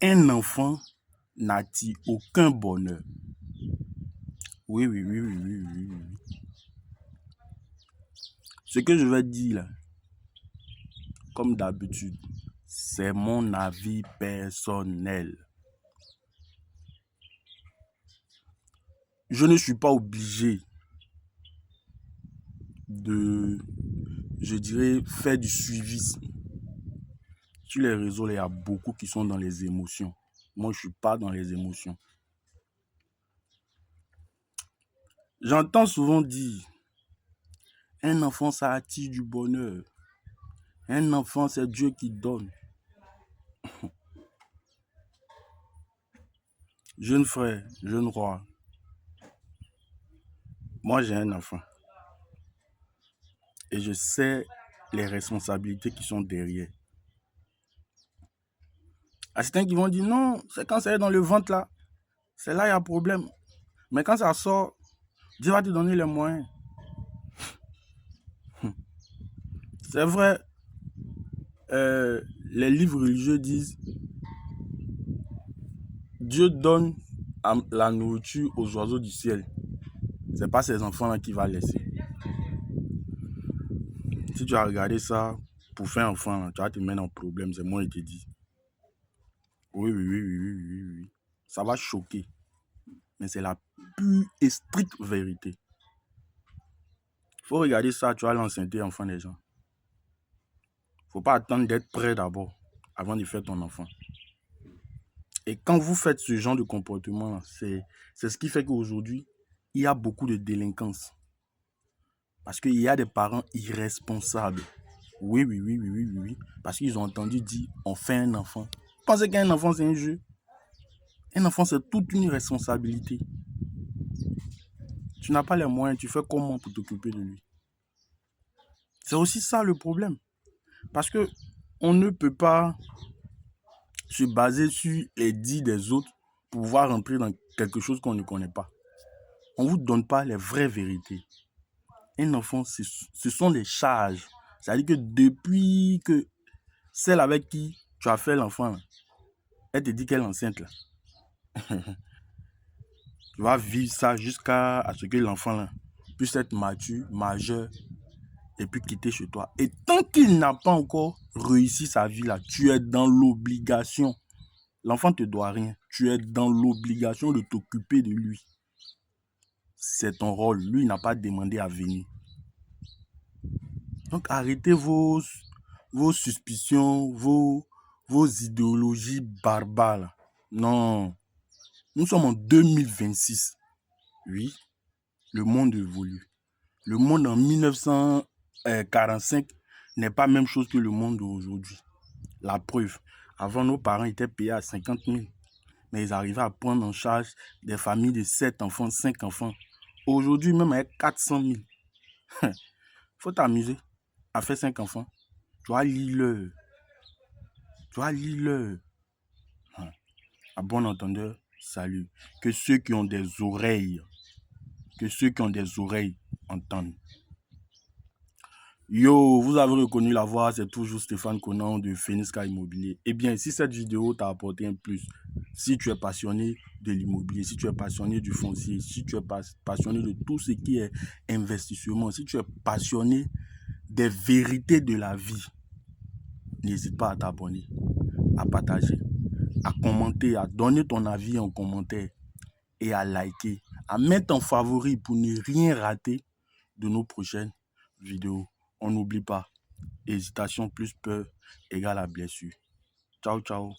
Un enfant n'attire aucun bonheur. Oui, oui, oui, oui, oui, oui, oui. Ce que je vais dire là, comme d'habitude, c'est mon avis personnel. Je ne suis pas obligé de, je dirais, faire du suivisme. Sur les réseaux, il y a beaucoup qui sont dans les émotions. Moi, je ne suis pas dans les émotions. J'entends souvent dire, un enfant, ça attire du bonheur. Un enfant, c'est Dieu qui donne. Jeune frère, jeune roi, moi j'ai un enfant et je sais les responsabilités qui sont derrière. À certains qui vont dire non, c'est quand ça est dans le ventre là, c'est là il y a problème. Mais quand ça sort, Dieu va te donner les moyens. C'est vrai, les livres religieux disent Dieu donne la nourriture aux oiseaux du ciel. C'est pas ces enfants-là qui va laisser. Si tu as regardé ça pour faire enfant, tu vas te mettre en problème, c'est moi qui te dis. Oui, oui, oui, oui, oui, oui, oui. Ça va choquer. Mais c'est la pure et stricte vérité. Il faut regarder ça, tu as l'enceinte enfant des gens. Il ne faut pas attendre d'être prêt d'abord, avant de faire ton enfant. Et quand vous faites ce genre de comportement, c'est ce qui fait qu'aujourd'hui, il y a beaucoup de délinquance. Parce qu'il y a des parents irresponsables. Oui, oui, oui, oui, oui, oui, oui. Parce qu'ils ont entendu dire, on fait un enfant. Vous pensez qu'un enfant, c'est un jeu? Un enfant, c'est toute une responsabilité. Tu n'as pas les moyens, tu fais comment pour t'occuper de lui? C'est aussi ça le problème. Parce que on ne peut pas se baser sur les dits des autres pour pouvoir rentrer dans quelque chose qu'on ne connaît pas. On ne vous donne pas les vraies vérités. Un enfant, ce sont des charges. C'est-à-dire que depuis que celle avec qui tu as fait l'enfant, elle te dit qu'elle est enceinte. Là. Tu vas vivre ça jusqu'à ce que l'enfant puisse être mature, majeur, et puis quitter chez toi. Et tant qu'il n'a pas encore réussi sa vie là, tu es dans l'obligation. L'enfant ne te doit rien. Tu es dans l'obligation de t'occuper de lui. C'est ton rôle. Lui, il n'a pas demandé à venir. Donc, arrêtez vos suspicions, vos idéologies barbares. Là. Non. Nous sommes en 2026. Oui, le monde évolue. Le monde en 1945 n'est pas la même chose que le monde d'aujourd'hui. La preuve, avant nos parents étaient payés à 50 000, mais ils arrivaient à prendre en charge des familles de 7 enfants, 5 enfants. Aujourd'hui, même avec 400 000, il faut t'amuser à faire 5 enfants. Tu vas lire l'heure. Tu vas lire l'heure. À bon entendeur, salut. Que ceux qui ont des oreilles, entendent. Yo, vous avez reconnu la voix, c'est toujours Stéphane Conan de Phoenixka Immobilier. Eh bien, si cette vidéo t'a apporté un plus, si tu es passionné de l'immobilier, si tu es passionné du foncier, si tu es passionné de tout ce qui est investissement, si tu es passionné des vérités de la vie, n'hésite pas à t'abonner, à partager, à commenter, à donner ton avis en commentaire et à liker, à mettre en favori pour ne rien rater de nos prochaines vidéos. On n'oublie pas, hésitation plus peur égale à blessure. Ciao, ciao.